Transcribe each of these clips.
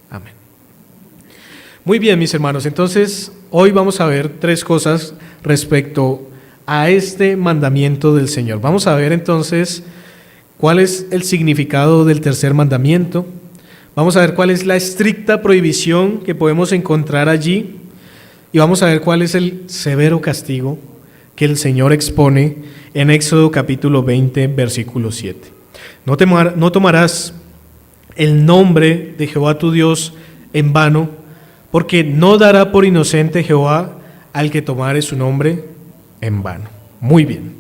Amén. Muy bien, mis hermanos, entonces hoy vamos a ver tres cosas respecto a este mandamiento del Señor. Vamos a ver entonces cuál es el significado del tercer mandamiento. Vamos a ver cuál es la estricta prohibición que podemos encontrar allí y vamos a ver cuál es el severo castigo que el Señor expone en Éxodo capítulo 20, versículo 7. No tomarás el nombre de Jehová tu Dios en vano, porque no dará por inocente Jehová al que tomare su nombre en vano. Muy bien.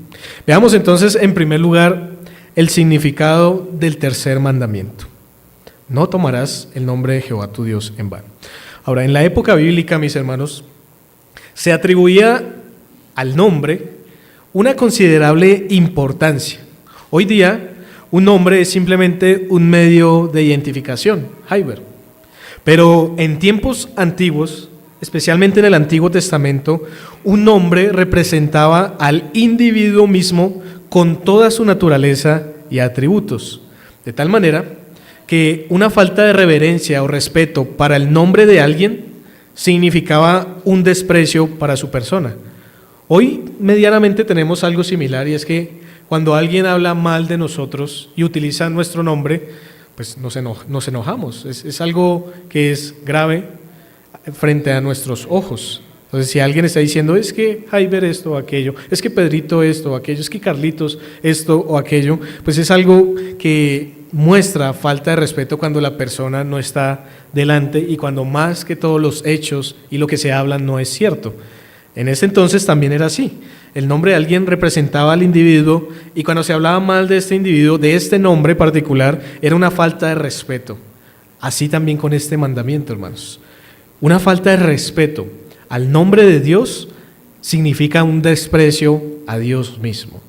Veamos entonces en primer lugar el significado del tercer mandamiento. No tomarás el nombre de Jehová tu Dios en vano. Ahora, en la época bíblica, mis hermanos, se atribuía al nombre una considerable importancia. Hoy día, un nombre es simplemente un medio de identificación, Jaiber. Pero en tiempos antiguos, especialmente en el Antiguo Testamento, un nombre representaba al individuo mismo con toda su naturaleza y atributos. De tal manera que una falta de reverencia o respeto para el nombre de alguien significaba un desprecio para su persona. Hoy medianamente tenemos algo similar, y es que cuando alguien habla mal de nosotros y utiliza nuestro nombre, pues nos enojamos. Es algo que es grave frente a nuestros ojos. Entonces, si alguien está diciendo, es que Jaiber esto o aquello, es que Pedrito esto o aquello, es que Carlitos esto o aquello, pues es algo que muestra falta de respeto cuando la persona no está delante y cuando más que todos los hechos y lo que se habla no es cierto. En ese entonces también era así. El nombre de alguien representaba al individuo y cuando se hablaba mal de este individuo, de este nombre particular, era una falta de respeto. Así también con este mandamiento, hermanos. Una falta de respeto al nombre de Dios significa un desprecio a Dios mismo.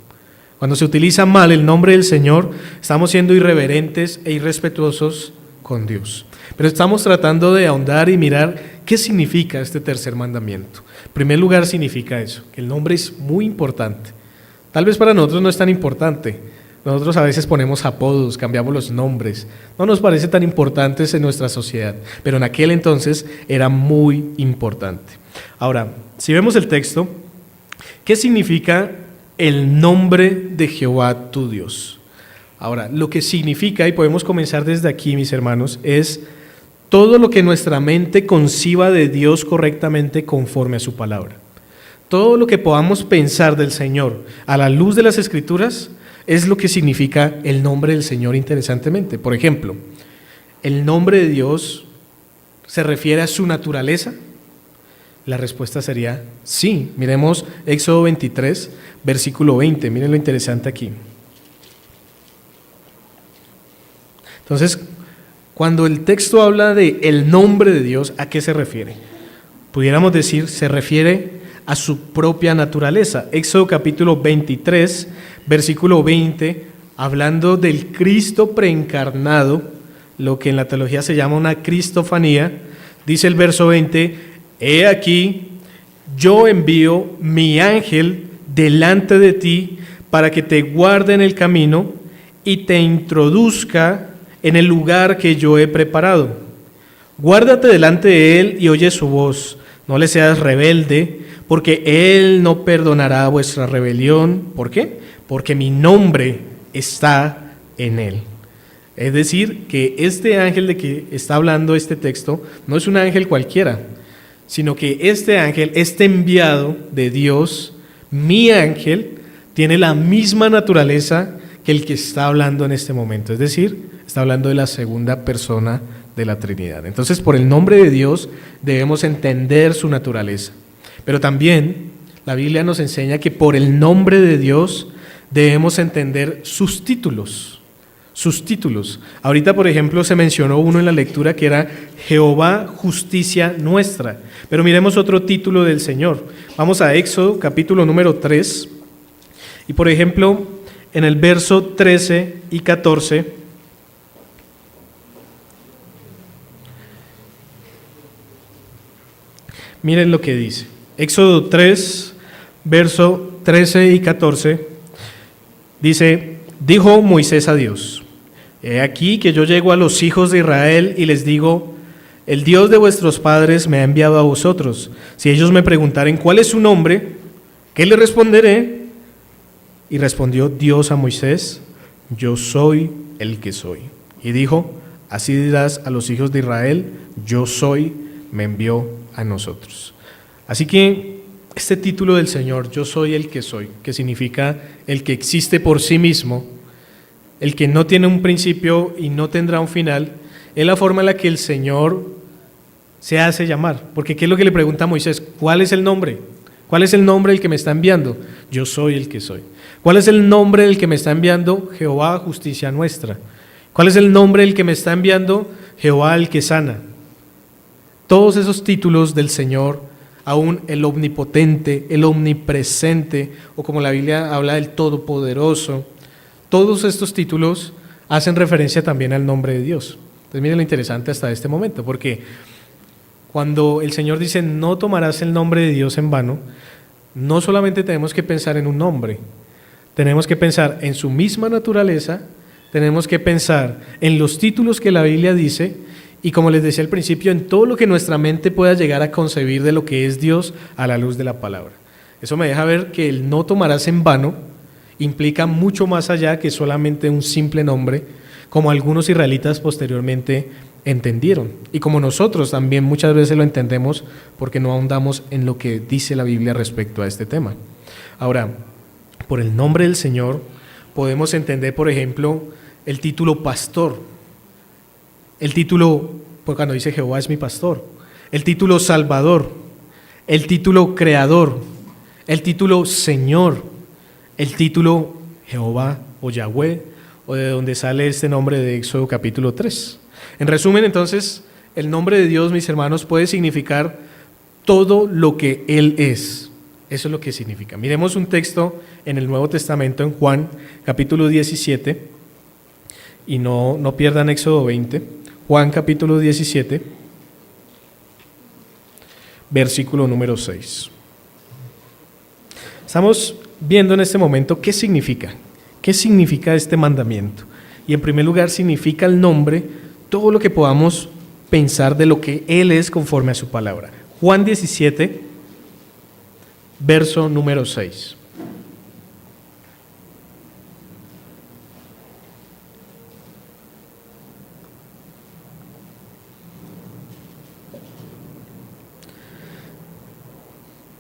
Cuando se utiliza mal el nombre del Señor, estamos siendo irreverentes e irrespetuosos con Dios. Pero estamos tratando de ahondar y mirar qué significa este tercer mandamiento. En primer lugar, significa eso, que el nombre es muy importante. Tal vez para nosotros no es tan importante. Nosotros a veces ponemos apodos, cambiamos los nombres. No nos parece tan importantes en nuestra sociedad, pero en aquel entonces era muy importante. Ahora, si vemos el texto, ¿qué significa el nombre de Jehová tu Dios? Ahora, lo que significa, y podemos comenzar desde aquí, mis hermanos, es todo lo que nuestra mente conciba de Dios correctamente conforme a su palabra. Todo lo que podamos pensar del Señor a la luz de las Escrituras es lo que significa el nombre del Señor interesantemente. Por ejemplo, ¿el nombre de Dios se refiere a su naturaleza? La respuesta sería sí. Miremos Éxodo 23, versículo 20. Miren lo interesante aquí. Entonces, cuando el texto habla de el nombre de Dios, ¿a qué se refiere? Pudiéramos decir, se refiere a su propia naturaleza. Éxodo capítulo 23, versículo 20, hablando del Cristo preencarnado, lo que en la teología se llama una cristofanía, dice el verso 20, he aquí, yo envío mi ángel delante de ti para que te guarde en el camino y te introduzca en el lugar que yo he preparado. Guárdate delante de él y oye su voz. No le seas rebelde, porque él no perdonará vuestra rebelión. ¿Por qué? Porque mi nombre está en él. Es decir, que este ángel de que está hablando este texto no es un ángel cualquiera, sino que este ángel, este enviado de Dios, mi ángel, tiene la misma naturaleza que el que está hablando en este momento. Es decir, está hablando de la segunda persona de la Trinidad. Entonces, por el nombre de Dios debemos entender su naturaleza. Pero también la Biblia nos enseña que por el nombre de Dios debemos entender sus títulos. Sus títulos. Ahorita, por ejemplo, se mencionó uno en la lectura que era Jehová, justicia nuestra. Pero miremos otro título del Señor. Vamos a Éxodo, capítulo número 3. Y por ejemplo, en el verso 13 y 14, miren lo que dice. Éxodo 3, verso 13 y 14, dice, dijo Moisés a Dios, He aquí que yo llego a los hijos de Israel y les digo, el Dios de vuestros padres me ha enviado a vosotros. Si ellos me preguntaren cuál es su nombre, ¿qué le responderé? Y respondió Dios a Moisés, yo soy el que soy. Y dijo, así dirás a los hijos de Israel, yo soy, me envió a nosotros. Así que este título del Señor, yo soy el que soy, que significa el que existe por sí mismo, el que no tiene un principio y no tendrá un final, es la forma en la que el Señor se hace llamar. Porque ¿qué es lo que le pregunta a Moisés? ¿Cuál es el nombre? ¿Cuál es el nombre del que me está enviando? Yo soy el que soy. ¿Cuál es el nombre del que me está enviando? Jehová, justicia nuestra. ¿Cuál es el nombre del que me está enviando? Jehová, el que sana. Todos esos títulos del Señor, aún el omnipotente, el omnipresente, o como la Biblia habla del todopoderoso, todos estos títulos hacen referencia también al nombre de Dios. Entonces miren lo interesante hasta este momento, porque cuando el Señor dice no tomarás el nombre de Dios en vano, no solamente tenemos que pensar en un nombre, tenemos que pensar en su misma naturaleza, tenemos que pensar en los títulos que la Biblia dice y, como les decía al principio, en todo lo que nuestra mente pueda llegar a concebir de lo que es Dios a la luz de la palabra. Eso me deja ver que el no tomarás en vano implica mucho más allá que solamente un simple nombre, como algunos israelitas posteriormente entendieron, y como nosotros también muchas veces lo entendemos porque no ahondamos en lo que dice la Biblia respecto a este tema. Ahora, por el nombre del Señor podemos entender, por ejemplo, el título pastor, el título, pues cuando dice Jehová es mi pastor, el título salvador, el título creador, el título Señor, el título Jehová o Yahweh, o de donde sale este nombre de Éxodo capítulo 3. En resumen, entonces, el nombre de Dios, mis hermanos, puede significar todo lo que Él es. Eso es lo que significa. Miremos un texto en el Nuevo Testamento, en Juan capítulo 17, y no pierdan Éxodo 20. Juan capítulo 17, versículo número 6. Estamos viendo en este momento qué significa este mandamiento. Y en primer lugar significa el nombre, todo lo que podamos pensar de lo que Él es conforme a su palabra. Juan 17, verso número 6.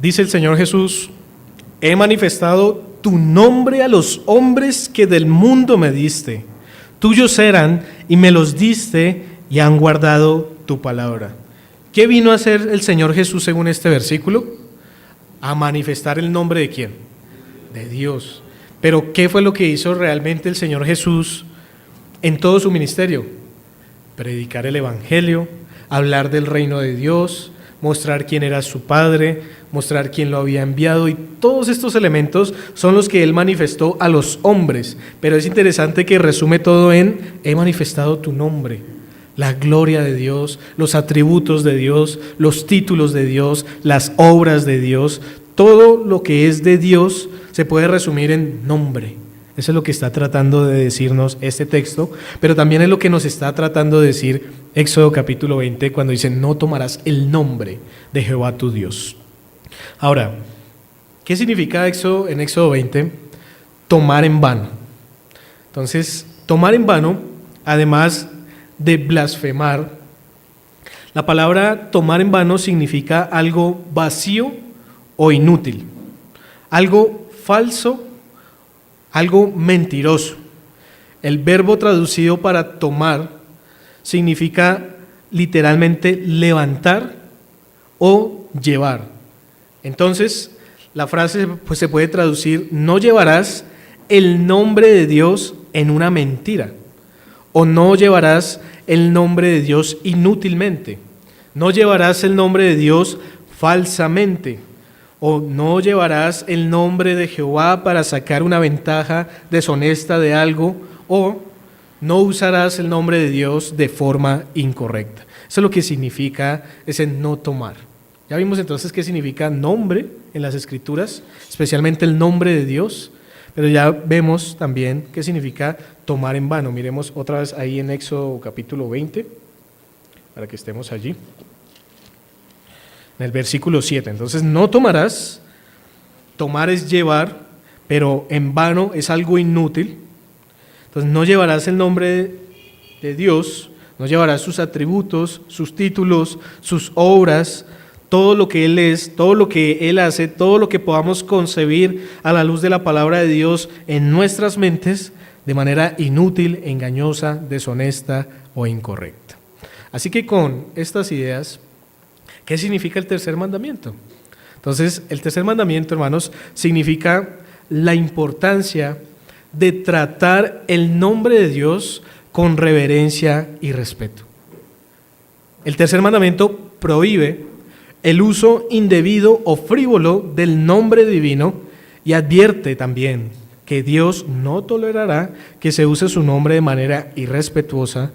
Dice el Señor Jesús, he manifestado tu nombre a los hombres que del mundo me diste. Tuyos eran y me los diste y han guardado tu palabra. ¿Qué vino a hacer el Señor Jesús según este versículo? A manifestar el nombre de ¿quién? De Dios. Pero ¿qué fue lo que hizo realmente el Señor Jesús en todo su ministerio? Predicar el Evangelio, hablar del reino de Dios, mostrar quién era su Padre, mostrar quién lo había enviado, y todos estos elementos son los que Él manifestó a los hombres. Pero es interesante que resume todo en he manifestado tu nombre, la gloria de Dios, los atributos de Dios, los títulos de Dios, las obras de Dios, todo lo que es de Dios se puede resumir en nombre. Eso es lo que está tratando de decirnos este texto, pero también es lo que nos está tratando de decir Éxodo capítulo 20 cuando dice no tomarás el nombre de Jehová tu Dios. Ahora, ¿qué significa en Éxodo 20? Tomar en vano. Entonces, tomar en vano, además de blasfemar, la palabra tomar en vano significa algo vacío o inútil, algo falso, algo mentiroso. El verbo traducido para tomar significa literalmente levantar o llevar. Entonces, la frase pues, se puede traducir: no llevarás el nombre de Dios en una mentira, o no llevarás el nombre de Dios inútilmente, no llevarás el nombre de Dios falsamente, o no llevarás el nombre de Jehová para sacar una ventaja deshonesta de algo, o no usarás el nombre de Dios de forma incorrecta. Eso es lo que significa ese no tomar. Ya vimos entonces qué significa nombre en las Escrituras, especialmente el nombre de Dios, Pero ya vemos también qué significa tomar en vano. Miremos otra vez ahí en Éxodo capítulo 20, para que estemos allí. En el versículo 7. Entonces, no tomarás, tomar es llevar, pero en vano es algo inútil. Entonces, no llevarás el nombre de Dios, no llevarás sus atributos, sus títulos, sus obras, todo lo que Él es, todo lo que Él hace, todo lo que podamos concebir a la luz de la palabra de Dios en nuestras mentes de manera inútil, engañosa, deshonesta o incorrecta. Así que con estas ideas, ¿qué significa el tercer mandamiento? Entonces, el tercer mandamiento, hermanos, significa la importancia de tratar el nombre de Dios con reverencia y respeto. El tercer mandamiento prohíbe el uso indebido o frívolo del nombre divino y advierte también que Dios no tolerará que se use su nombre de manera irrespetuosa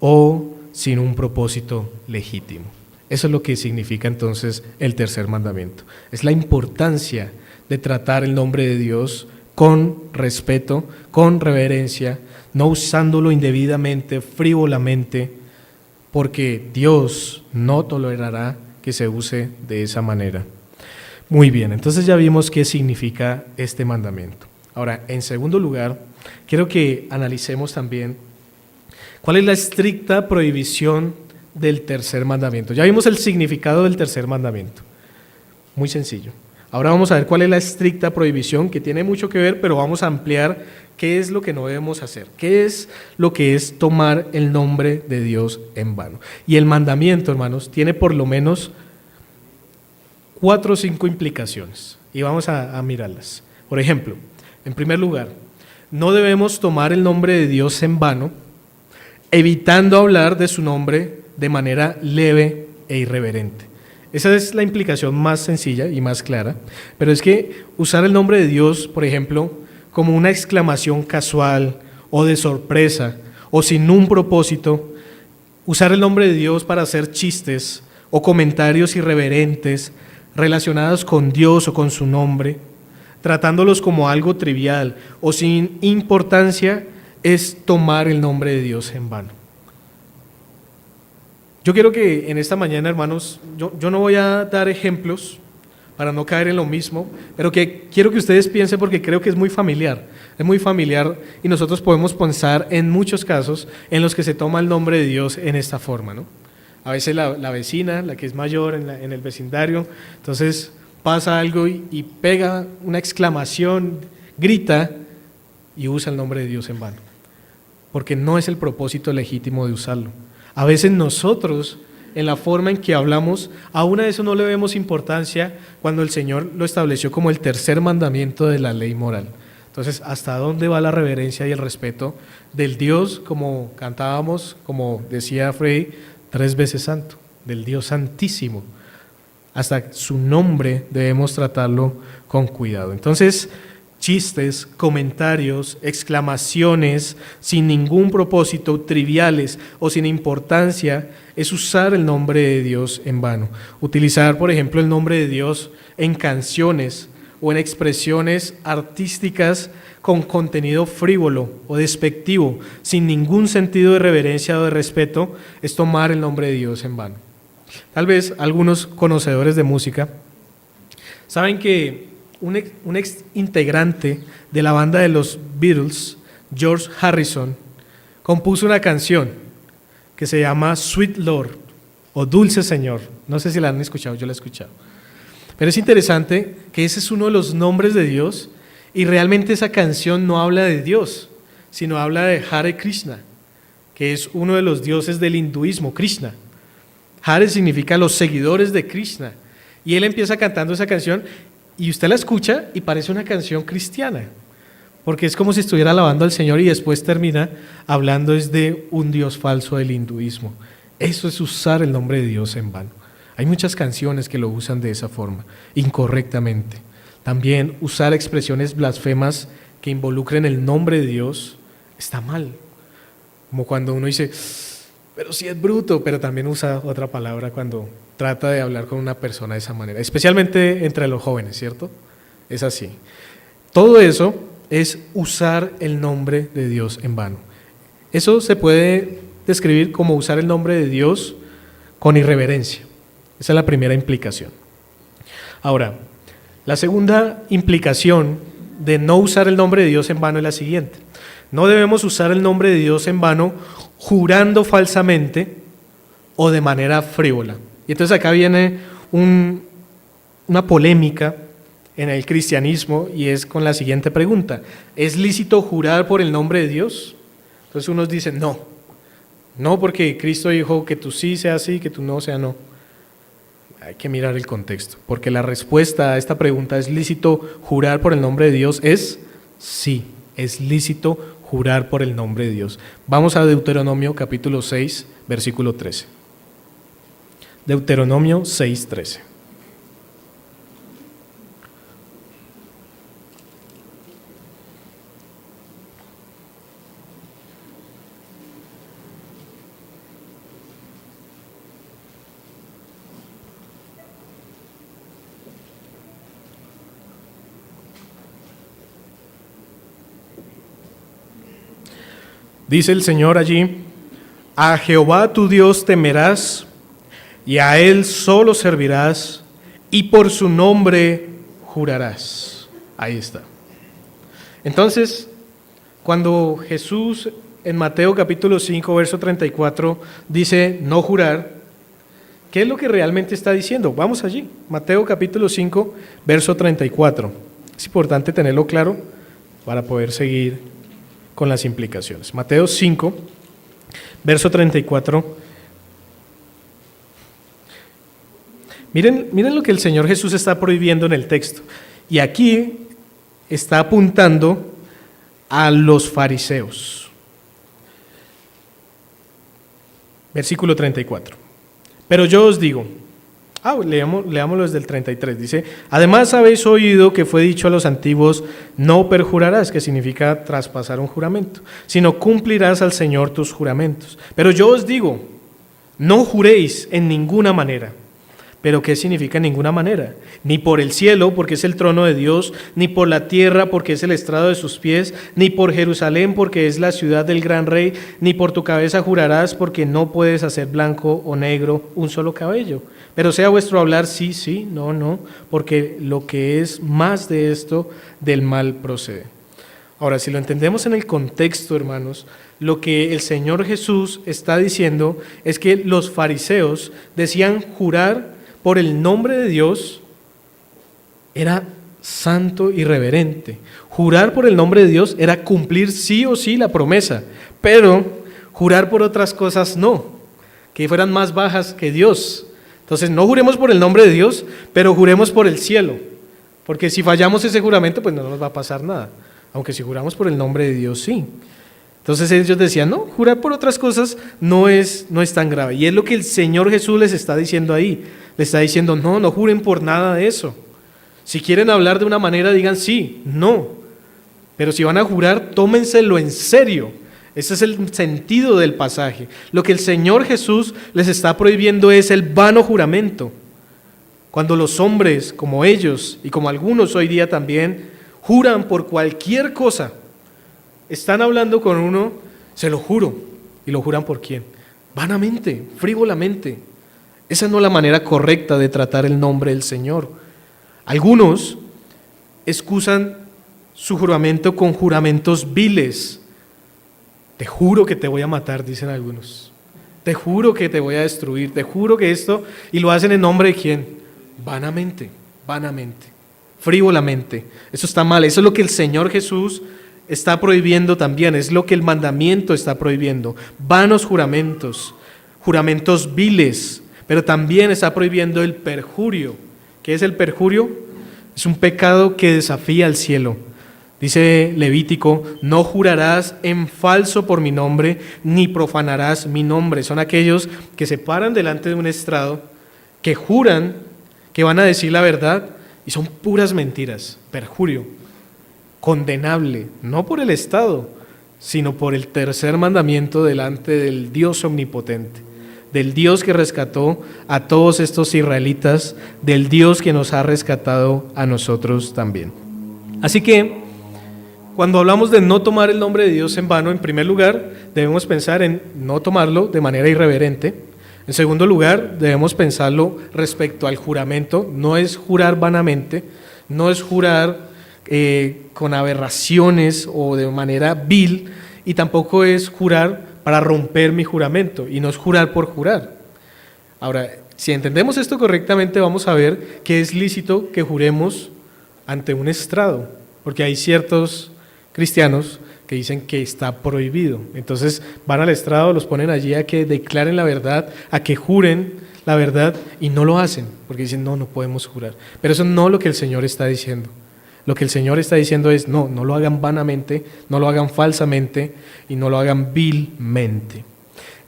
o sin un propósito legítimo. Eso es lo que significa entonces el tercer mandamiento. Es la importancia de tratar el nombre de Dios con respeto, con reverencia, no usándolo indebidamente, frívolamente, porque Dios no tolerará que se use de esa manera. Muy bien, entonces ya vimos qué significa este mandamiento. Ahora, en segundo lugar, quiero que analicemos también cuál es la estricta prohibición del tercer mandamiento. Ya vimos el significado del tercer mandamiento. Muy sencillo. Ahora vamos a ver cuál es la estricta prohibición, que tiene mucho que ver, pero vamos a ampliar qué es lo que no debemos hacer, qué es lo que es tomar el nombre de Dios en vano. Y el mandamiento, hermanos, tiene por lo menos 4 o 5 implicaciones, y vamos a mirarlas. Por ejemplo, en primer lugar, no debemos tomar el nombre de Dios en vano, evitando hablar de su nombre de manera leve e irreverente. Esa es la implicación más sencilla y más clara, pero es que usar el nombre de Dios, por ejemplo, como una exclamación casual o de sorpresa o sin un propósito, usar el nombre de Dios para hacer chistes o comentarios irreverentes relacionados con Dios o con su nombre, tratándolos como algo trivial o sin importancia, es tomar el nombre de Dios en vano. Yo quiero que en esta mañana, hermanos, yo no voy a dar ejemplos para no caer en lo mismo, pero que quiero que ustedes piensen porque creo que es muy familiar y nosotros podemos pensar en muchos casos en los que se toma el nombre de Dios en esta forma, ¿no? A veces la vecina, la que es mayor en el vecindario, entonces pasa algo y pega una exclamación, grita y usa el nombre de Dios en vano, porque no es el propósito legítimo de usarlo. A veces nosotros, en la forma en que hablamos, aún a eso no le vemos importancia cuando el Señor lo estableció como el tercer mandamiento de la ley moral. Entonces, ¿hasta dónde va la reverencia y el respeto del Dios, como cantábamos, como decía Freddy, 3 veces santo, del Dios santísimo? Hasta su nombre debemos tratarlo con cuidado. Entonces, chistes, comentarios, exclamaciones sin ningún propósito, triviales o sin importancia, es usar el nombre de Dios en vano. Utilizar, por ejemplo, el nombre de Dios en canciones o en expresiones artísticas con contenido frívolo o despectivo, sin ningún sentido de reverencia o de respeto, es tomar el nombre de Dios en vano. Tal vez algunos conocedores de música saben que un ex integrante de la banda de los Beatles, George Harrison, compuso una canción que se llama Sweet Lord o Dulce Señor. No sé si la han escuchado, yo la he escuchado. Pero es interesante que ese es uno de los nombres de Dios y realmente esa canción no habla de Dios, sino habla de Hare Krishna, que es uno de los dioses del hinduismo, Krishna. Hare significa los seguidores de Krishna. Y él empieza cantando esa canción y usted la escucha y parece una canción cristiana, porque es como si estuviera alabando al Señor y después termina hablando es de un Dios falso del hinduismo. Eso es usar el nombre de Dios en vano. Hay muchas canciones que lo usan de esa forma, incorrectamente. También usar expresiones blasfemas que involucren el nombre de Dios está mal. Como cuando uno dice, pero sí es bruto, pero también usa otra palabra cuando trata de hablar con una persona de esa manera, especialmente entre los jóvenes, ¿cierto? Es así. Todo eso es usar el nombre de Dios en vano. Eso se puede describir como usar el nombre de Dios con irreverencia. Esa es la primera implicación. Ahora, la segunda implicación de no usar el nombre de Dios en vano es la siguiente. No debemos usar el nombre de Dios en vano jurando falsamente o de manera frívola. Y entonces acá viene una polémica en el cristianismo y es con la siguiente pregunta. ¿Es lícito jurar por el nombre de Dios? Entonces unos dicen no porque Cristo dijo que tú sí sea sí, que tú no sea no. Hay que mirar el contexto, porque la respuesta a esta pregunta, ¿es lícito jurar por el nombre de Dios? Es sí, es lícito jurar por el nombre de Dios. Vamos a Deuteronomio capítulo 6, versículo 13. Deuteronomio 6, 13. Dice el Señor allí: a Jehová tu Dios temerás, y a Él solo servirás, y por su nombre jurarás. Ahí está. Entonces, cuando Jesús en Mateo capítulo 5, verso 34, dice no jurar, ¿qué es lo que realmente está diciendo? Vamos allí, Mateo capítulo 5, verso 34. Es importante tenerlo claro para poder seguir con las implicaciones. Mateo 5, verso 34. Miren lo que el Señor Jesús está prohibiendo en el texto. Y aquí está apuntando a los fariseos. Versículo 34. Pero yo os digo, leámoslo desde el 33, dice: además habéis oído que fue dicho a los antiguos, no perjurarás, que significa traspasar un juramento, sino cumplirás al Señor tus juramentos. Pero yo os digo, no juréis en ninguna manera. ¿Pero qué significa en ninguna manera? Ni por el cielo, porque es el trono de Dios, ni por la tierra, porque es el estrado de sus pies, ni por Jerusalén, porque es la ciudad del gran rey, ni por tu cabeza jurarás, porque no puedes hacer blanco o negro un solo cabello. Pero sea vuestro hablar sí, sí, no, no, porque lo que es más de esto, del mal procede. Ahora, si lo entendemos en el contexto, hermanos, lo que el Señor Jesús está diciendo es que los fariseos decían jurar por el nombre de Dios era santo y reverente. Jurar por el nombre de Dios era cumplir sí o sí la promesa, pero jurar por otras cosas no, que fueran más bajas que Dios. Entonces no juremos por el nombre de Dios, pero juremos por el cielo, porque si fallamos ese juramento, pues no nos va a pasar nada, aunque si juramos por el nombre de Dios, sí. Entonces ellos decían, no, jurar por otras cosas no es tan grave. Y es lo que el Señor Jesús les está diciendo ahí. Les está diciendo, no juren por nada de eso. Si quieren hablar de una manera, digan sí, no. Pero si van a jurar, tómenselo en serio. Ese es el sentido del pasaje. Lo que el Señor Jesús les está prohibiendo es el vano juramento. Cuando los hombres, como ellos y como algunos hoy día también, juran por cualquier cosa, están hablando con uno, se lo juro. ¿Y lo juran por quién? Vanamente, frívolamente. Esa no es la manera correcta de tratar el nombre del Señor. Algunos excusan su juramento con juramentos viles. Te juro que te voy a matar, dicen algunos. Te juro que te voy a destruir. Te juro que esto... Y lo hacen en nombre de ¿quién? Vanamente, frívolamente. Eso está mal. Eso es lo que el Señor Jesús está prohibiendo también, es lo que el mandamiento está prohibiendo. Vanos juramentos, juramentos viles, pero también está prohibiendo el perjurio. ¿Qué es el perjurio? Es un pecado que desafía al cielo. Dice Levítico, no jurarás en falso por mi nombre, ni profanarás mi nombre. Son aquellos que se paran delante de un estrado, que juran que van a decir la verdad y son puras mentiras. Perjurio. Condenable, no por el Estado, sino por el tercer mandamiento delante del Dios omnipotente, del Dios que rescató a todos estos israelitas, del Dios que nos ha rescatado a nosotros también. Así que, cuando hablamos de no tomar el nombre de Dios en vano, en primer lugar, debemos pensar en no tomarlo de manera irreverente. En segundo lugar, debemos pensarlo respecto al juramento. No es jurar vanamente, no es jurar con aberraciones o de manera vil, y tampoco es jurar para romper mi juramento, y no es jurar por jurar. Ahora, si entendemos esto correctamente, vamos a ver que es lícito que juremos ante un estrado, porque hay ciertos cristianos que dicen que está prohibido. Entonces van al estrado, los ponen allí a que declaren la verdad, a que juren la verdad, y no lo hacen, porque dicen, no podemos jurar. Pero eso no es lo que el Señor está diciendo. Lo que el Señor está diciendo es, no lo hagan vanamente, no lo hagan falsamente y no lo hagan vilmente. En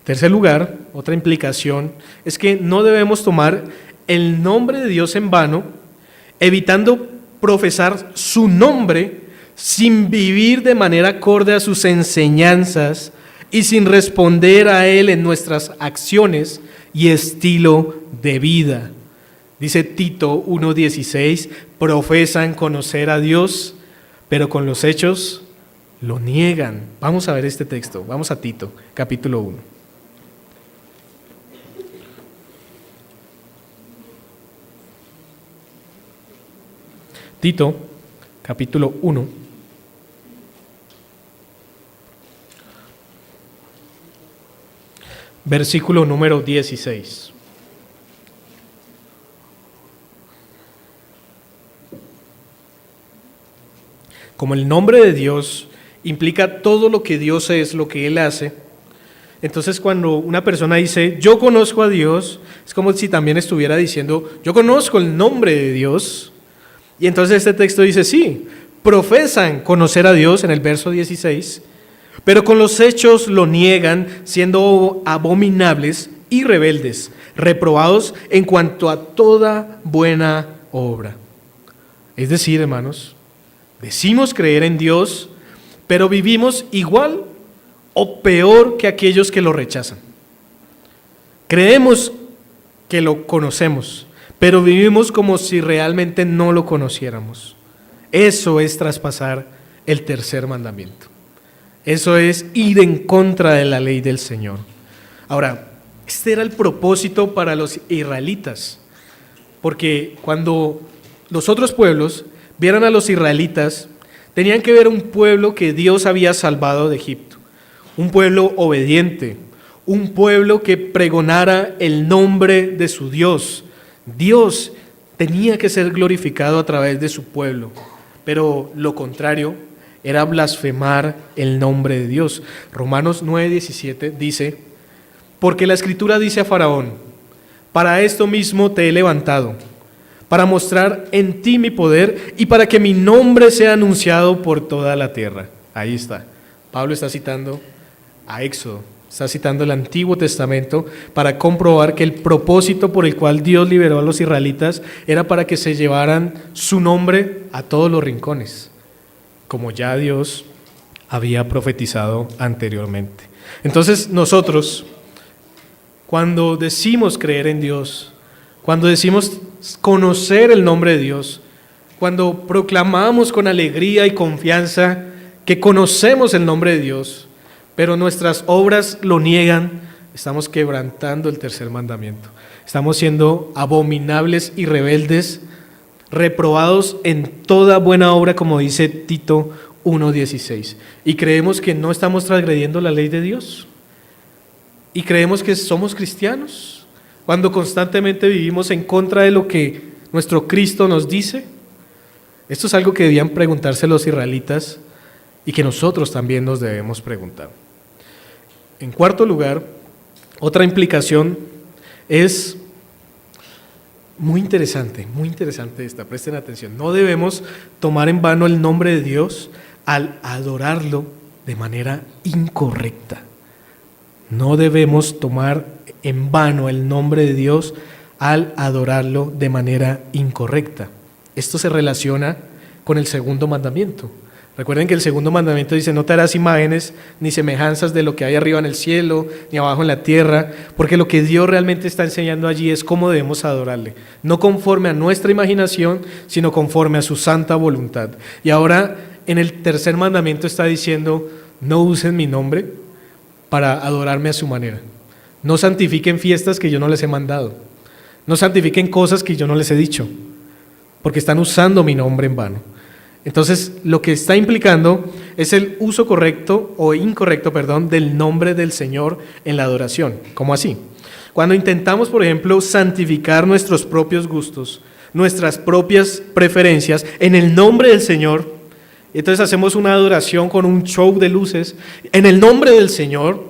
tercer lugar, otra implicación es que no debemos tomar el nombre de Dios en vano, evitando profesar su nombre sin vivir de manera acorde a sus enseñanzas y sin responder a Él en nuestras acciones y estilo de vida. Dice Tito 1:16, profesan conocer a Dios, pero con los hechos lo niegan. Vamos a ver este texto, vamos a Tito, capítulo 1. Tito, capítulo 1. Versículo número 16. Como el nombre de Dios implica todo lo que Dios es, lo que Él hace, entonces cuando una persona dice, yo conozco a Dios, es como si también estuviera diciendo, yo conozco el nombre de Dios. Y entonces este texto dice, sí, profesan conocer a Dios en el verso 16, pero con los hechos lo niegan, siendo abominables y rebeldes, reprobados en cuanto a toda buena obra. Es decir, hermanos, decimos creer en Dios, pero vivimos igual o peor que aquellos que lo rechazan. Creemos que lo conocemos, pero vivimos como si realmente no lo conociéramos. Eso es traspasar el tercer mandamiento. Eso es ir en contra de la ley del Señor. Ahora, este era el propósito para los israelitas, porque cuando los otros pueblos vieran a los israelitas, tenían que ver un pueblo que Dios había salvado de Egipto, un pueblo obediente, un pueblo que pregonara el nombre de su Dios. Dios tenía que ser glorificado a través de su pueblo, pero lo contrario era blasfemar el nombre de Dios. Romanos 9:17 dice, porque la Escritura dice a Faraón, para esto mismo te he levantado, para mostrar en ti mi poder y para que mi nombre sea anunciado por toda la tierra. Ahí está. Pablo está citando a Éxodo, está citando el Antiguo Testamento para comprobar que el propósito por el cual Dios liberó a los israelitas era para que se llevaran su nombre a todos los rincones, como ya Dios había profetizado anteriormente. Entonces nosotros, cuando decimos creer en Dios, cuando decimos conocer el nombre de Dios, cuando proclamamos con alegría y confianza que conocemos el nombre de Dios, pero nuestras obras lo niegan, estamos quebrantando el tercer mandamiento. Estamos siendo abominables y rebeldes, reprobados en toda buena obra, como dice Tito 1:16. Y creemos que no estamos transgrediendo la ley de Dios. Y creemos que somos cristianos cuando constantemente vivimos en contra de lo que nuestro Cristo nos dice. Esto es algo que debían preguntarse los israelitas y que nosotros también nos debemos preguntar. En cuarto lugar, otra implicación es muy interesante esta, presten atención. No debemos tomar en vano el nombre de Dios al adorarlo de manera incorrecta. No debemos tomar en vano el nombre de Dios al adorarlo de manera incorrecta. Esto se relaciona con el segundo mandamiento. Recuerden que el segundo mandamiento dice, no te harás imágenes ni semejanzas de lo que hay arriba en el cielo, ni abajo en la tierra, porque lo que Dios realmente está enseñando allí es cómo debemos adorarle, no conforme a nuestra imaginación, sino conforme a su santa voluntad. Y ahora, en el tercer mandamiento está diciendo, no usen mi nombre para adorarme a su manera. No santifiquen fiestas que yo no les he mandado. No santifiquen cosas que yo no les he dicho, porque están usando mi nombre en vano. Entonces, lo que está implicando es el uso correcto o incorrecto, del nombre del Señor en la adoración. ¿Cómo así? Cuando intentamos, por ejemplo, santificar nuestros propios gustos, nuestras propias preferencias en el nombre del Señor, entonces hacemos una adoración con un show de luces en el nombre del Señor,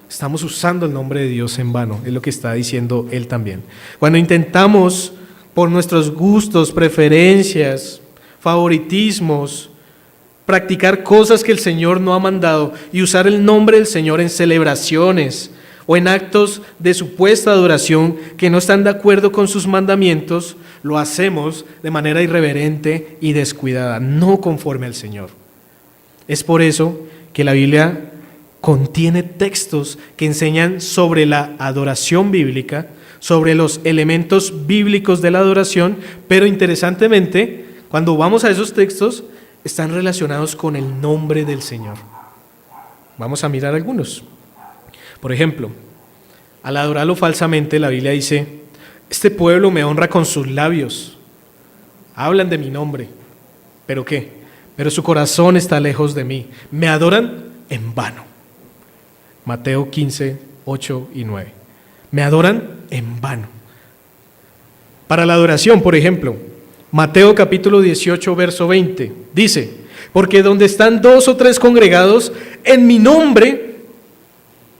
estamos usando el nombre de Dios en vano, es lo que está diciendo él también. Cuando intentamos por nuestros gustos, preferencias, favoritismos, practicar cosas que el Señor no ha mandado y usar el nombre del Señor en celebraciones o en actos de supuesta adoración que no están de acuerdo con sus mandamientos, lo hacemos de manera irreverente y descuidada, no conforme al Señor. Es por eso que la Biblia contiene textos que enseñan sobre la adoración bíblica, sobre los elementos bíblicos de la adoración, pero interesantemente, cuando vamos a esos textos, están relacionados con el nombre del Señor. Vamos a mirar algunos. Por ejemplo, al adorarlo falsamente, la Biblia dice, este pueblo me honra con sus labios, hablan de mi nombre, ¿pero qué? Pero su corazón está lejos de mí, me adoran en vano. Mateo 15, 8 y 9. Me adoran en vano. Para la adoración, por ejemplo, Mateo capítulo 18, verso 20, dice, porque donde están 2 o 3 congregados en mi nombre,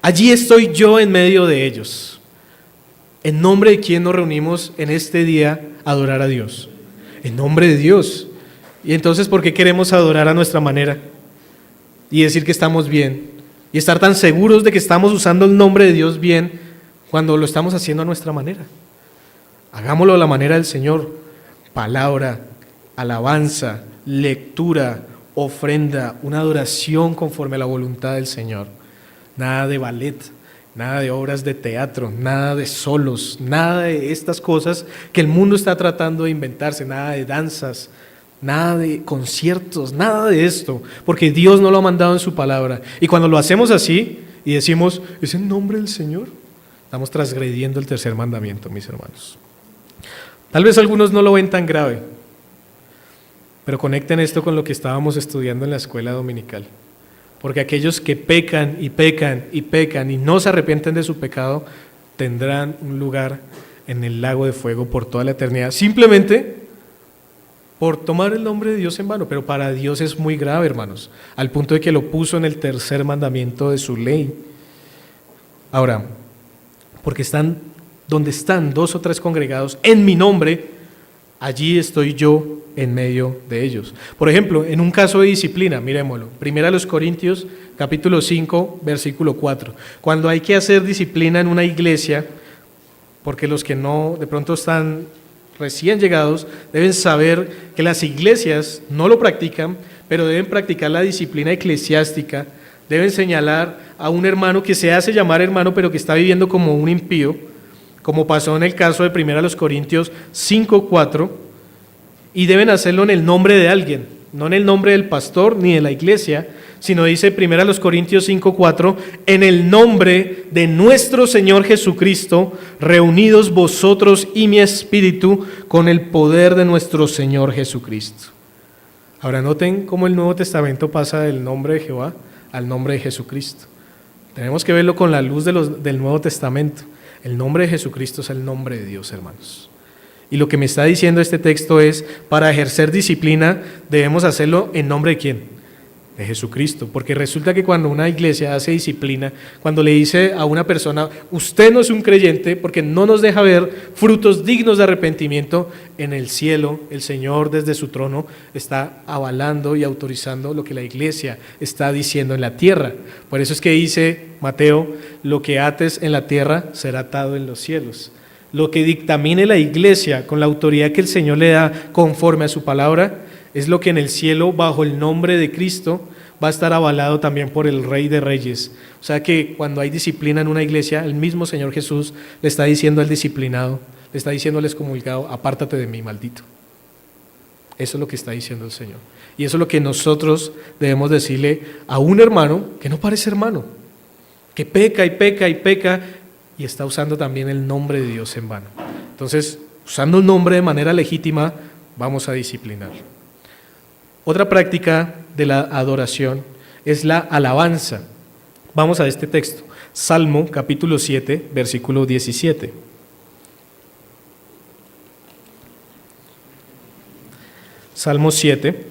allí estoy yo en medio de ellos. ¿En nombre de quién nos reunimos en este día a adorar a Dios? En nombre de Dios. Y entonces, ¿por qué queremos adorar a nuestra manera? Y decir que estamos bien. Y estar tan seguros de que estamos usando el nombre de Dios bien cuando lo estamos haciendo a nuestra manera. Hagámoslo a la manera del Señor. Palabra, alabanza, lectura, ofrenda, una adoración conforme a la voluntad del Señor. Nada de ballet, nada de obras de teatro, nada de solos, nada de estas cosas que el mundo está tratando de inventarse, nada de danzas, nada de conciertos, nada de esto, porque Dios no lo ha mandado en su palabra. Y cuando lo hacemos así y decimos, ¿es en nombre del Señor? Estamos transgrediendo el tercer mandamiento, mis hermanos. Tal vez algunos no lo ven tan grave, pero conecten esto con lo que estábamos estudiando en la escuela dominical. Porque aquellos que pecan y pecan y pecan y no se arrepienten de su pecado, tendrán un lugar en el lago de fuego por toda la eternidad, simplemente por tomar el nombre de Dios en vano. Pero para Dios es muy grave, hermanos, al punto de que lo puso en el tercer mandamiento de su ley. Ahora, porque donde están 2 o 3 congregados en mi nombre, allí estoy yo en medio de ellos. Por ejemplo, en un caso de disciplina, miremoslo, 1 Corintios capítulo 5, versículo 4. Cuando hay que hacer disciplina en una iglesia, porque los que no, de pronto están recién llegados, deben saber que las iglesias no lo practican, pero deben practicar la disciplina eclesiástica, deben señalar a un hermano que se hace llamar hermano, pero que está viviendo como un impío, como pasó en el caso de 1 Corintios 5, 4, y deben hacerlo en el nombre de alguien, no en el nombre del pastor ni de la iglesia, sino dice 1 Corintios 5, 4, en el nombre de nuestro Señor Jesucristo, reunidos vosotros y mi espíritu con el poder de nuestro Señor Jesucristo. Ahora noten cómo el Nuevo Testamento pasa del nombre de Jehová al nombre de Jesucristo. Tenemos que verlo con la luz del Nuevo Testamento. El nombre de Jesucristo es el nombre de Dios, hermanos. Y lo que me está diciendo este texto es, para ejercer disciplina debemos hacerlo en nombre de ¿quién? De Jesucristo. Porque resulta que cuando una iglesia hace disciplina, cuando le dice a una persona, usted no es un creyente porque no nos deja ver frutos dignos de arrepentimiento, en el cielo el Señor desde su trono está avalando y autorizando lo que la iglesia está diciendo en la tierra. Por eso es que dice Mateo, lo que ates en la tierra será atado en los cielos. Lo que dictamine la iglesia con la autoridad que el Señor le da conforme a su palabra, es lo que en el cielo, bajo el nombre de Cristo, va a estar avalado también por el Rey de Reyes. O sea que cuando hay disciplina en una iglesia, el mismo Señor Jesús le está diciendo al disciplinado, le está diciendo al excomulgado, apártate de mí, maldito. Eso es lo que está diciendo el Señor. Y eso es lo que nosotros debemos decirle a un hermano que no parece hermano, que peca y peca y peca y está usando también el nombre de Dios en vano. Entonces, usando un nombre de manera legítima, vamos a disciplinar. Otra práctica de la adoración es la alabanza. Vamos a este texto, Salmo capítulo 7, versículo 17. Salmo 7.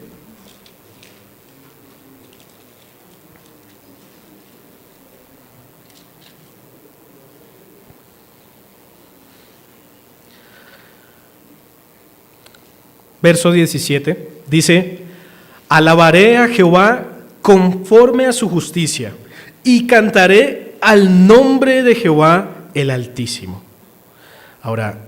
Verso 17, dice: alabaré a Jehová conforme a su justicia, y cantaré al nombre de Jehová el Altísimo. Ahora,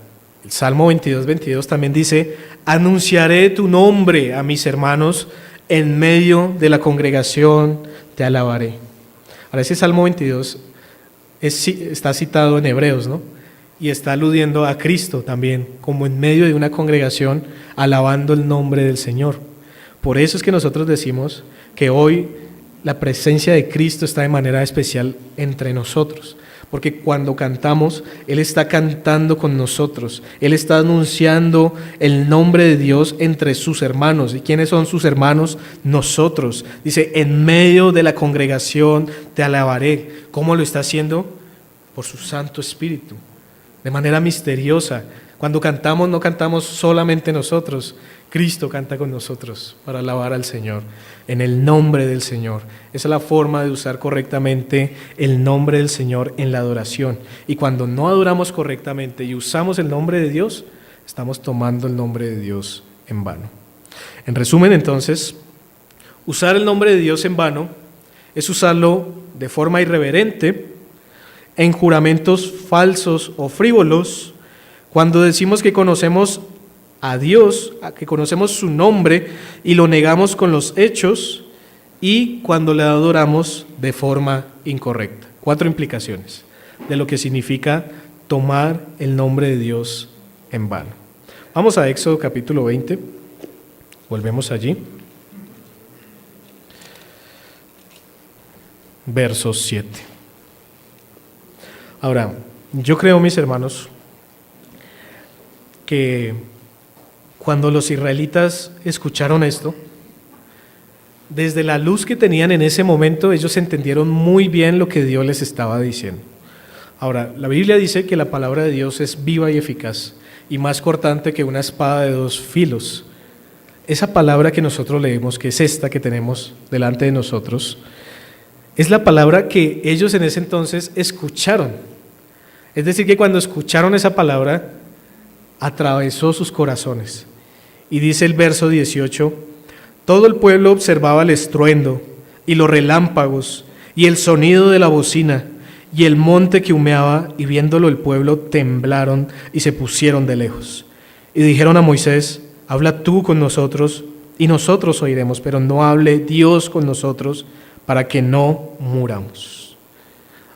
el Salmo 22 también dice: anunciaré tu nombre a mis hermanos, en medio de la congregación te alabaré. Ahora, ese Salmo 22 está citado en Hebreos, ¿no? Y está aludiendo a Cristo también, como en medio de una congregación, alabando el nombre del Señor. Por eso es que nosotros decimos que hoy la presencia de Cristo está de manera especial entre nosotros, porque cuando cantamos, Él está cantando con nosotros, Él está anunciando el nombre de Dios entre sus hermanos. ¿Y quiénes son sus hermanos? Nosotros. Dice: en medio de la congregación te alabaré. ¿Cómo lo está haciendo? Por su Santo Espíritu, de manera misteriosa. Cuando cantamos, no cantamos solamente nosotros, Cristo canta con nosotros para alabar al Señor, en el nombre del Señor. Esa es la forma de usar correctamente el nombre del Señor en la adoración. Y cuando no adoramos correctamente y usamos el nombre de Dios, estamos tomando el nombre de Dios en vano. En resumen, entonces, usar el nombre de Dios en vano es usarlo de forma irreverente, en juramentos falsos o frívolos, cuando decimos que conocemos a Dios, que conocemos su nombre y lo negamos con los hechos, y cuando le adoramos de forma incorrecta. 4 implicaciones de lo que significa tomar el nombre de Dios en vano. Vamos a Éxodo capítulo 20, volvemos allí. Verso 7. Ahora, yo creo, mis hermanos, que cuando los israelitas escucharon esto, desde la luz que tenían en ese momento, ellos entendieron muy bien lo que Dios les estaba diciendo. Ahora, la Biblia dice que la palabra de Dios es viva y eficaz, y más cortante que una espada de 2 filos. Esa palabra que nosotros leemos, que es esta que tenemos delante de nosotros, es la palabra que ellos en ese entonces escucharon. Es decir, que cuando escucharon esa palabra, atravesó sus corazones. Y dice el verso 18: todo el pueblo observaba el estruendo y los relámpagos y el sonido de la bocina y el monte que humeaba, y viéndolo el pueblo temblaron y se pusieron de lejos. Y dijeron a Moisés: habla tú con nosotros y nosotros oiremos, pero no hable Dios con nosotros, para que no muramos.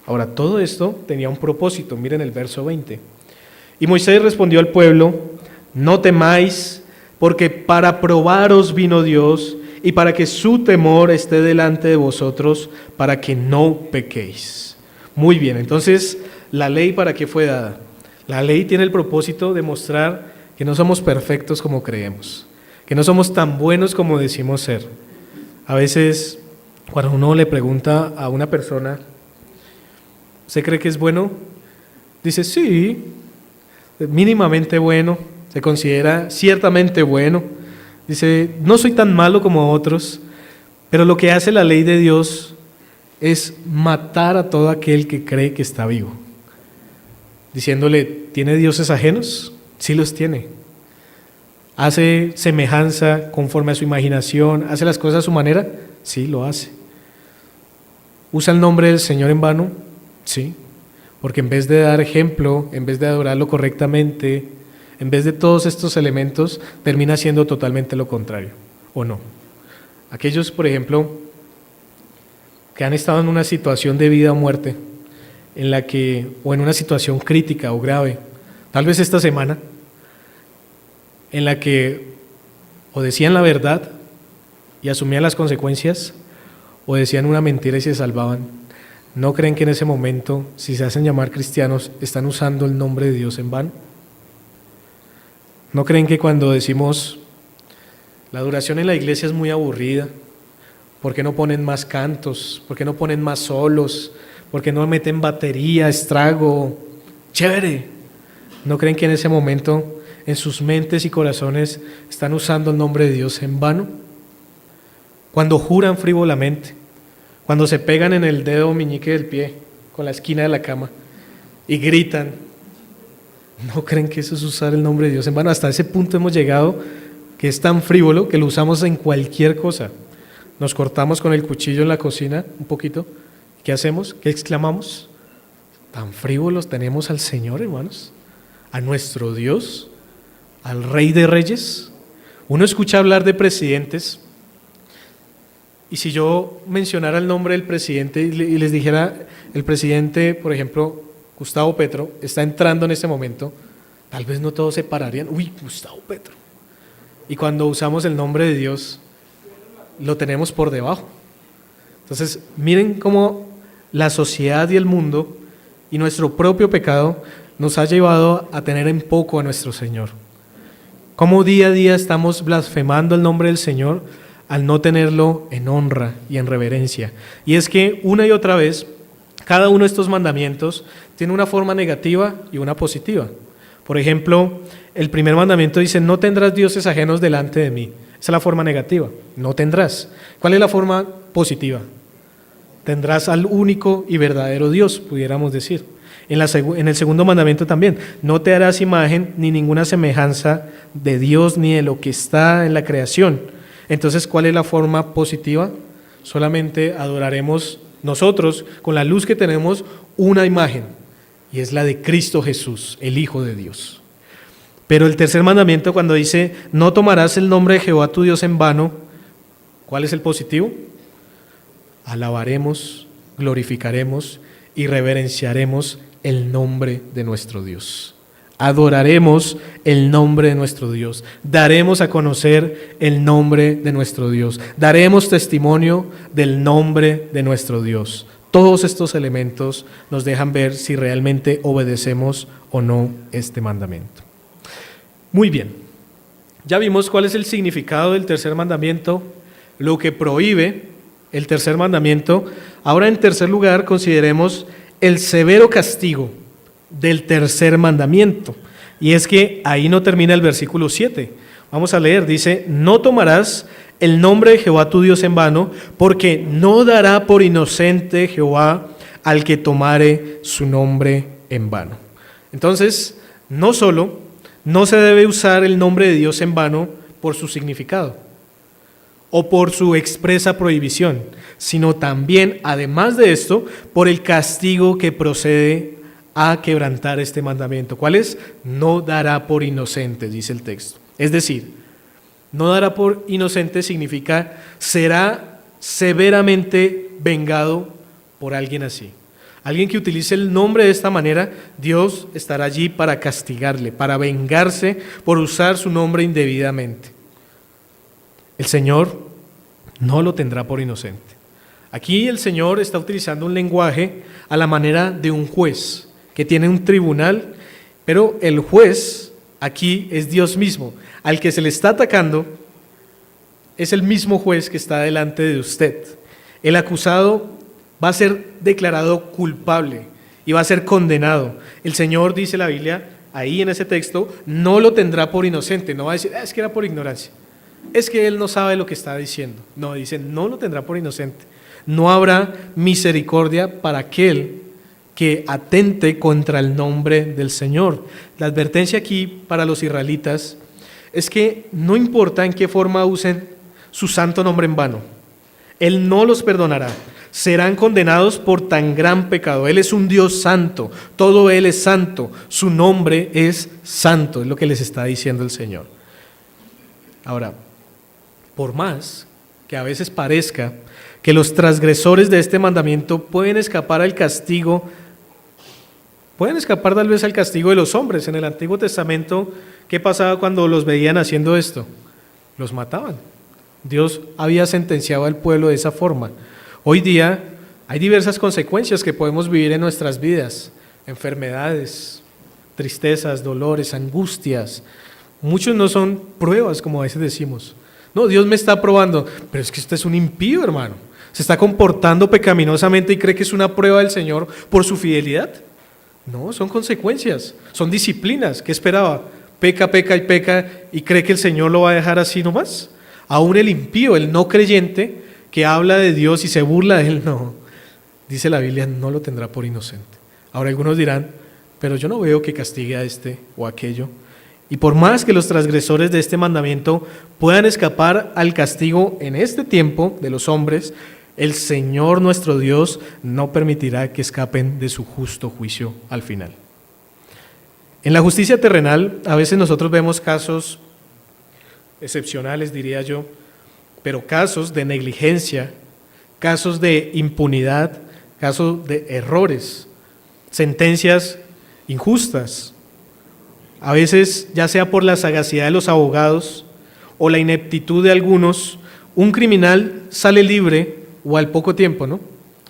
Ahora, todo esto tenía un propósito. Miren el verso 20. Y Moisés respondió al pueblo: no temáis, porque para probaros vino Dios, y para que su temor esté delante de vosotros, para que no pequéis. Muy bien, entonces, ¿la ley para qué fue dada? La ley tiene el propósito de mostrar que no somos perfectos como creemos, que no somos tan buenos como decimos ser. A veces, cuando uno le pregunta a una persona: ¿usted cree que es bueno? Dice: sí, mínimamente bueno, se considera ciertamente bueno. Dice: no soy tan malo como otros. Pero lo que hace la ley de Dios es matar a todo aquel que cree que está vivo, diciéndole: ¿tiene dioses ajenos? Sí los tiene. ¿Hace semejanza conforme a su imaginación? ¿Hace las cosas a su manera? Sí, lo hace. ¿Usa el nombre del Señor en vano? Sí, porque en vez de dar ejemplo, en vez de adorarlo correctamente, en vez de todos estos elementos, termina siendo totalmente lo contrario, ¿o no? Aquellos, por ejemplo, que han estado en una situación de vida o muerte, o en una situación crítica o grave, tal vez esta semana, en la que O decían la verdad y asumían las consecuencias, o decían una mentira y se salvaban. ¿No creen que en ese momento, si se hacen llamar cristianos, están usando el nombre de Dios en vano? ¿No creen que cuando decimos la adoración en la iglesia es muy aburrida? ¿Por qué no ponen más cantos? ¿Por qué no ponen más solos? ¿Por qué no meten batería, estrago? ¡Chévere! ¿No creen que en ese momento, en sus mentes y corazones, están usando el nombre de Dios en vano? Cuando juran frívolamente, cuando se pegan en el dedo meñique del pie, con la esquina de la cama, y gritan, ¿no creen que eso es usar el nombre de Dios en vano? Hasta ese punto hemos llegado, que es tan frívolo que lo usamos en cualquier cosa. Nos cortamos con el cuchillo en la cocina un poquito. ¿Qué hacemos? ¿Qué exclamamos? Tan frívolos tenemos al Señor, hermanos, a nuestro Dios, al Rey de Reyes. Uno escucha hablar de presidentes, y si yo mencionara el nombre del presidente y les dijera, el presidente, por ejemplo, Gustavo Petro, está entrando en este momento, tal vez no todos se pararían, uy, Gustavo Petro. Y cuando usamos el nombre de Dios, lo tenemos por debajo. Entonces, miren cómo la sociedad y el mundo y nuestro propio pecado nos ha llevado a tener en poco a nuestro Señor. Cómo día a día estamos blasfemando el nombre del Señor al no tenerlo en honra y en reverencia. Y es que una y otra vez, cada uno de estos mandamientos tiene una forma negativa y una positiva. Por ejemplo, el primer mandamiento dice, no tendrás dioses ajenos delante de mí. Esa es la forma negativa, no tendrás. ¿Cuál es la forma positiva? Tendrás al único y verdadero Dios, pudiéramos decir. En el segundo mandamiento también, no te harás imagen ni ninguna semejanza de Dios ni de lo que está en la creación. Entonces, ¿cuál es la forma positiva? Solamente adoraremos nosotros, con la luz que tenemos, una imagen, y es la de Cristo Jesús, el Hijo de Dios. Pero el tercer mandamiento, cuando dice, no tomarás el nombre de Jehová tu Dios en vano, ¿cuál es el positivo? Alabaremos, glorificaremos y reverenciaremos el nombre de nuestro Dios. Adoraremos el nombre de nuestro Dios, daremos a conocer el nombre de nuestro Dios, daremos testimonio del nombre de nuestro Dios. Todos estos elementos nos dejan ver si realmente obedecemos o no este mandamiento. Muy bien, ya vimos cuál es el significado del tercer mandamiento, lo que prohíbe el tercer mandamiento. Ahora, en tercer lugar, consideremos el severo castigo del tercer mandamiento. Y es que ahí no termina el versículo 7. Vamos a leer, dice, no tomarás el nombre de Jehová tu Dios en vano, porque no dará por inocente Jehová al que tomare su nombre en vano. Entonces, no solo no se debe usar el nombre de Dios en vano por su significado o por su expresa prohibición, sino también, además de esto, por el castigo que procede a quebrantar este mandamiento. ¿Cuál es? No dará por inocente, dice el texto. Es decir, no dará por inocente significa será severamente vengado por alguien así. Alguien que utilice el nombre de esta manera, Dios estará allí para castigarle, para vengarse por usar su nombre indebidamente. El Señor no lo tendrá por inocente. Aquí el Señor está utilizando un lenguaje a la manera de un juez que tiene un tribunal, pero el juez aquí es Dios mismo. Al que se le está atacando es el mismo juez que está delante de usted. El acusado va a ser declarado culpable y va a ser condenado. El Señor, dice la Biblia, ahí en ese texto, no lo tendrá por inocente. No va a decir, es que era por ignorancia, es que él no sabe lo que está diciendo. No, dice, no lo tendrá por inocente. No habrá misericordia para aquel que atente contra el nombre del Señor. La advertencia aquí para los israelitas es que no importa en qué forma usen su santo nombre en vano, Él no los perdonará. Serán condenados por tan gran pecado. Él es un Dios santo, todo Él es santo, su nombre es santo, es lo que les está diciendo el Señor. Ahora, por más que a veces parezca que los transgresores de este mandamiento pueden escapar al castigo, pueden escapar tal vez al castigo de los hombres. En el Antiguo Testamento, ¿qué pasaba cuando los veían haciendo esto? los mataban. Dios había sentenciado al pueblo de esa forma. Hoy día hay diversas consecuencias que podemos vivir en nuestras vidas, enfermedades, tristezas, dolores, angustias. Muchos no son pruebas, como a veces decimos. No, Dios me está probando, pero es que usted es un impío, hermano. Se está comportando pecaminosamente y cree que es una prueba del Señor por su fidelidad. No, son consecuencias, son disciplinas. ¿Qué esperaba? Peca, peca y peca y cree que el Señor lo va a dejar así nomás. Aún el impío, el no creyente, que habla de Dios y se burla de Él, no. Dice la Biblia, no lo tendrá por inocente. Ahora algunos dirán, pero yo no veo que castigue a este o aquello. Y por más que los transgresores de este mandamiento puedan escapar al castigo en este tiempo de los hombres, el Señor nuestro Dios no permitirá que escapen de su justo juicio al final. En la justicia terrenal, a veces nosotros vemos casos excepcionales, diría yo, pero casos de negligencia, casos de impunidad, casos de errores, sentencias injustas. A veces, ya sea por la sagacidad de los abogados o la ineptitud de algunos, un criminal sale libre o al poco tiempo, ¿no?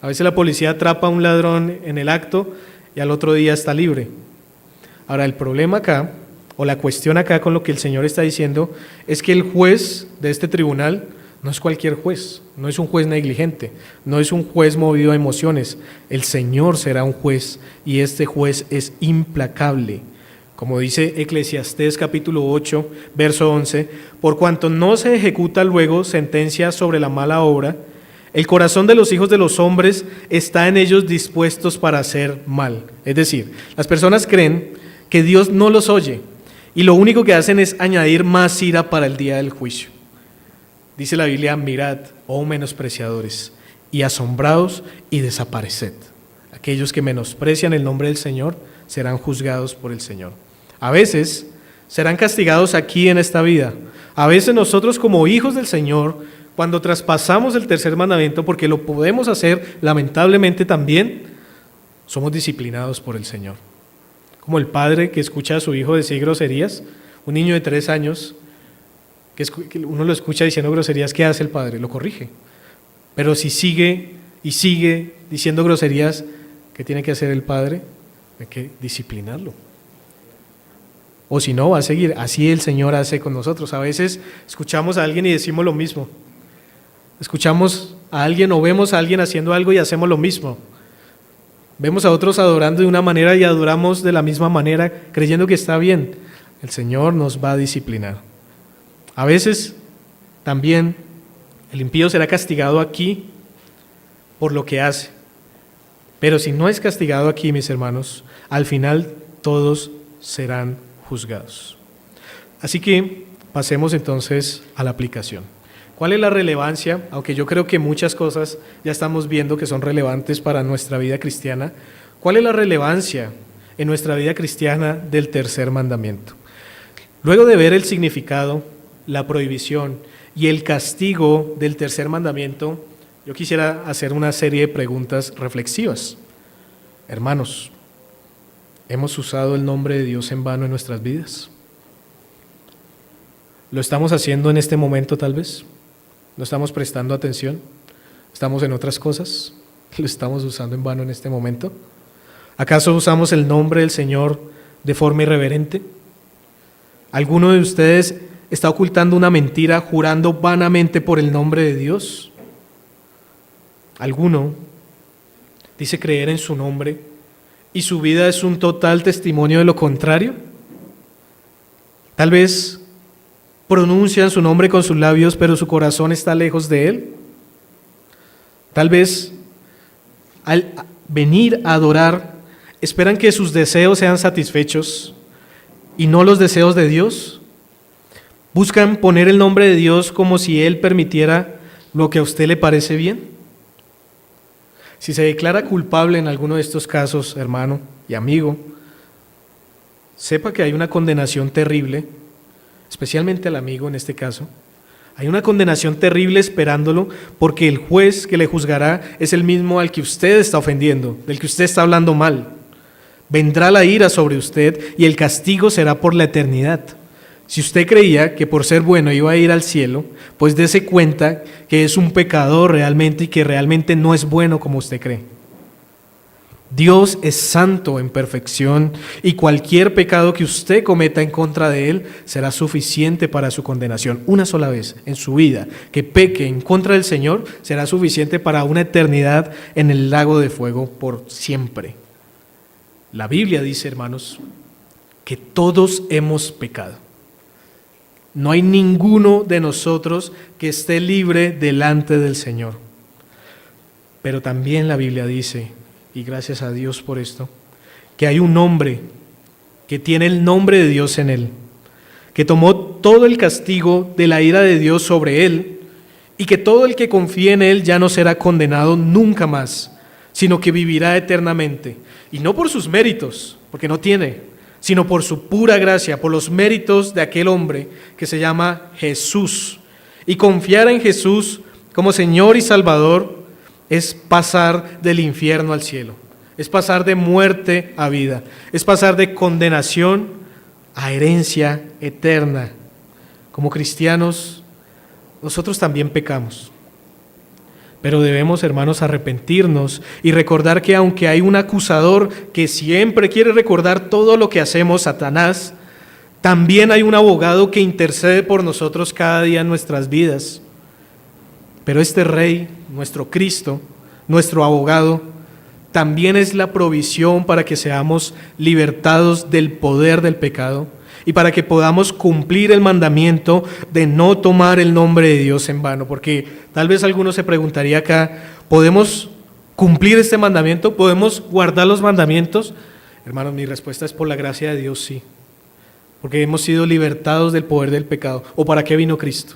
A veces la policía atrapa a un ladrón en el acto y al otro día está libre. Ahora, el problema acá, o la cuestión acá con lo que el Señor está diciendo, es que el juez de este tribunal no es cualquier juez, no es un juez negligente, no es un juez movido a emociones. El Señor será un juez y este juez es implacable. Como dice Eclesiastés capítulo 8, verso 11, por cuanto no se ejecuta luego sentencia sobre la mala obra, el corazón de los hijos de los hombres está en ellos dispuestos para hacer mal. Es decir, las personas creen que Dios no los oye y lo único que hacen es añadir más ira para el día del juicio. Dice la Biblia, mirad, oh menospreciadores, y asombrados y desapareced. Aquellos que menosprecian el nombre del Señor serán juzgados por el Señor. A veces serán castigados aquí en esta vida. A veces nosotros como hijos del Señor, cuando traspasamos el tercer mandamiento, porque lo podemos hacer lamentablemente también, somos disciplinados por el Señor. Como el padre que escucha a su hijo decir groserías, un niño de 3 años, que uno lo escucha diciendo groserías, ¿qué hace el padre? Lo corrige. Pero si sigue y sigue diciendo groserías, ¿qué tiene que hacer el padre? Hay que disciplinarlo. O si no, va a seguir. Así el Señor hace con nosotros. A veces escuchamos a alguien y decimos lo mismo. Escuchamos a alguien o vemos a alguien haciendo algo y hacemos lo mismo. Vemos a otros adorando de una manera y adoramos de la misma manera, creyendo que está bien. El Señor nos va a disciplinar. A veces también el impío será castigado aquí por lo que hace. Pero si no es castigado aquí, mis hermanos, al final todos serán juzgados. Así que pasemos entonces a la aplicación. ¿Cuál es la relevancia? Aunque yo creo que muchas cosas ya estamos viendo que son relevantes para nuestra vida cristiana. ¿Cuál es la relevancia en nuestra vida cristiana del tercer mandamiento? Luego de ver el significado, la prohibición y el castigo del tercer mandamiento, yo quisiera hacer una serie de preguntas reflexivas. Hermanos, ¿hemos usado el nombre de Dios en vano en nuestras vidas? ¿Lo estamos haciendo en este momento tal vez? ¿No estamos prestando atención? ¿Estamos en otras cosas? ¿Lo estamos usando en vano en este momento? ¿Acaso usamos el nombre del Señor de forma irreverente? ¿Alguno de ustedes está ocultando una mentira jurando vanamente por el nombre de Dios? ¿Alguno dice creer en su nombre y su vida es un total testimonio de lo contrario? Tal vez pronuncian su nombre con sus labios, pero su corazón está lejos de Él. Tal vez al venir a adorar, esperan que sus deseos sean satisfechos y no los deseos de Dios. Buscan poner el nombre de Dios como si Él permitiera lo que a usted le parece bien. Si se declara culpable en alguno de estos casos, hermano y amigo, sepa que hay una condenación terrible, especialmente al amigo en este caso. Hay una condenación terrible esperándolo porque el juez que le juzgará es el mismo al que usted está ofendiendo, del que usted está hablando mal. Vendrá la ira sobre usted y el castigo será por la eternidad. Si usted creía que por ser bueno iba a ir al cielo, pues dése cuenta que es un pecador realmente y que realmente no es bueno como usted cree. Dios es santo en perfección y cualquier pecado que usted cometa en contra de Él será suficiente para su condenación. Una sola vez en su vida que peque en contra del Señor será suficiente para una eternidad en el lago de fuego por siempre. La Biblia dice, hermanos, que todos hemos pecado. No hay ninguno de nosotros que esté libre delante del Señor. Pero también la Biblia dice, y gracias a Dios por esto, que hay un hombre que tiene el nombre de Dios en él, que tomó todo el castigo de la ira de Dios sobre él, y que todo el que confíe en él ya no será condenado nunca más, sino que vivirá eternamente. Y no por sus méritos, porque no tiene, sino por su pura gracia, por los méritos de aquel hombre que se llama Jesús. Y confiar en Jesús como Señor y Salvador es pasar del infierno al cielo, es pasar de muerte a vida, es pasar de condenación a herencia eterna. Como cristianos, nosotros también pecamos, pero debemos, hermanos, arrepentirnos y recordar que aunque hay un acusador que siempre quiere recordar todo lo que hacemos, Satanás, también hay un abogado que intercede por nosotros cada día en nuestras vidas. Pero este Rey, nuestro Cristo, nuestro abogado, también es la provisión para que seamos libertados del poder del pecado y para que podamos cumplir el mandamiento de no tomar el nombre de Dios en vano. Porque tal vez alguno se preguntaría acá, ¿podemos cumplir este mandamiento? ¿Podemos guardar los mandamientos? Hermanos, mi respuesta es por la gracia de Dios, sí. Porque hemos sido libertados del poder del pecado. ¿O para qué vino Cristo?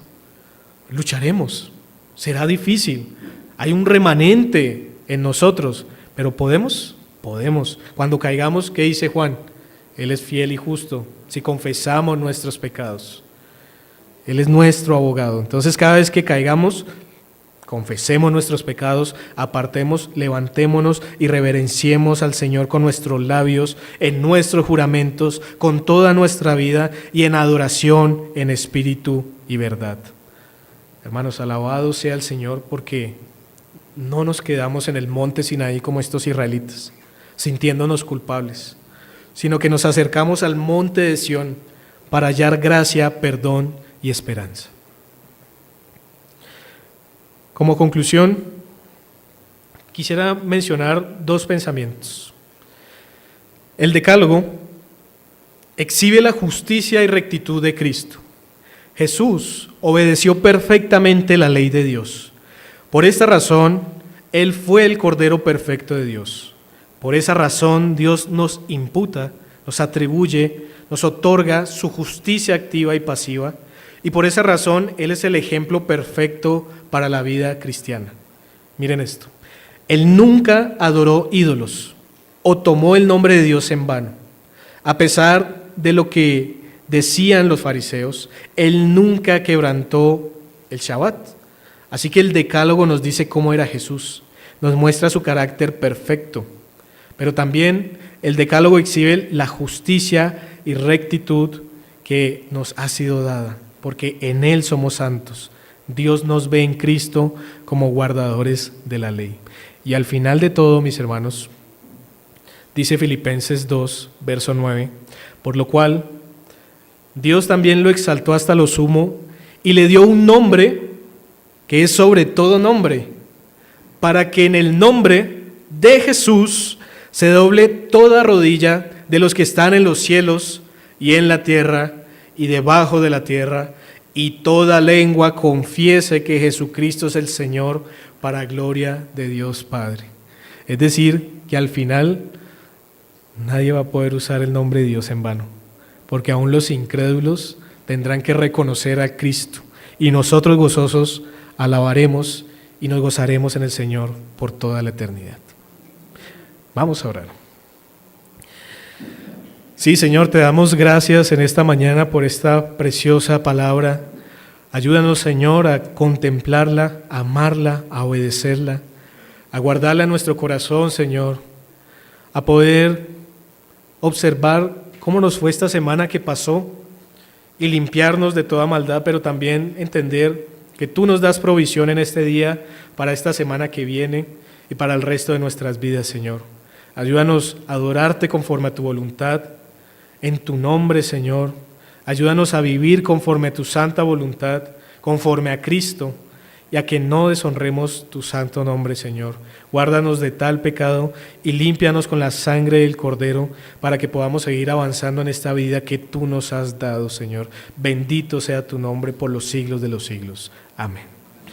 Lucharemos. Será difícil, hay un remanente en nosotros, pero ¿podemos? Podemos. Cuando caigamos, ¿qué dice Juan? Él es fiel y justo si confesamos nuestros pecados. Él es nuestro abogado. Entonces cada vez que caigamos, confesemos nuestros pecados, apartemos, levantémonos y reverenciemos al Señor con nuestros labios, en nuestros juramentos, con toda nuestra vida y en adoración, en espíritu y verdad. Hermanos, alabado sea el Señor porque no nos quedamos en el monte Sinaí como estos israelitas, sintiéndonos culpables, sino que nos acercamos al monte de Sión para hallar gracia, perdón y esperanza. Como conclusión, quisiera mencionar dos pensamientos. El Decálogo exhibe la justicia y rectitud de Cristo. Jesús obedeció perfectamente la ley de Dios. Por esta razón, Él fue el Cordero perfecto de Dios. Por esa razón, Dios nos imputa, nos atribuye, nos otorga su justicia activa y pasiva. Y por esa razón, Él es el ejemplo perfecto para la vida cristiana. Miren esto. Él nunca adoró ídolos o tomó el nombre de Dios en vano. A pesar de lo que decían los fariseos, Él nunca quebrantó el Shabbat. Así que el Decálogo nos dice cómo era Jesús, nos muestra su carácter perfecto. Pero también el Decálogo exhibe la justicia y rectitud que nos ha sido dada, porque en Él somos santos. Dios nos ve en Cristo como guardadores de la ley. Y al final de todo, mis hermanos, dice Filipenses 2, verso 9, por lo cual Dios también lo exaltó hasta lo sumo y le dio un nombre que es sobre todo nombre, para que en el nombre de Jesús se doble toda rodilla de los que están en los cielos y en la tierra y debajo de la tierra, y toda lengua confiese que Jesucristo es el Señor, para gloria de Dios Padre. Es decir, que al final nadie va a poder usar el nombre de Dios en vano, porque aún los incrédulos tendrán que reconocer a Cristo, y nosotros gozosos alabaremos y nos gozaremos en el Señor por toda la eternidad. Vamos a orar. Sí, Señor, te damos gracias en esta mañana por esta preciosa palabra. Ayúdanos, Señor, a contemplarla, a amarla, a obedecerla, a guardarla en nuestro corazón, Señor, a poder observar cómo nos fue esta semana que pasó y limpiarnos de toda maldad, pero también entender que tú nos das provisión en este día, para esta semana que viene y para el resto de nuestras vidas, Señor. Ayúdanos a adorarte conforme a tu voluntad, en tu nombre, Señor. Ayúdanos a vivir conforme a tu santa voluntad, conforme a Cristo, y a que no deshonremos tu santo nombre, Señor. Guárdanos de tal pecado y límpianos con la sangre del Cordero, para que podamos seguir avanzando en esta vida que tú nos has dado, Señor. Bendito sea tu nombre por los siglos de los siglos. Amén.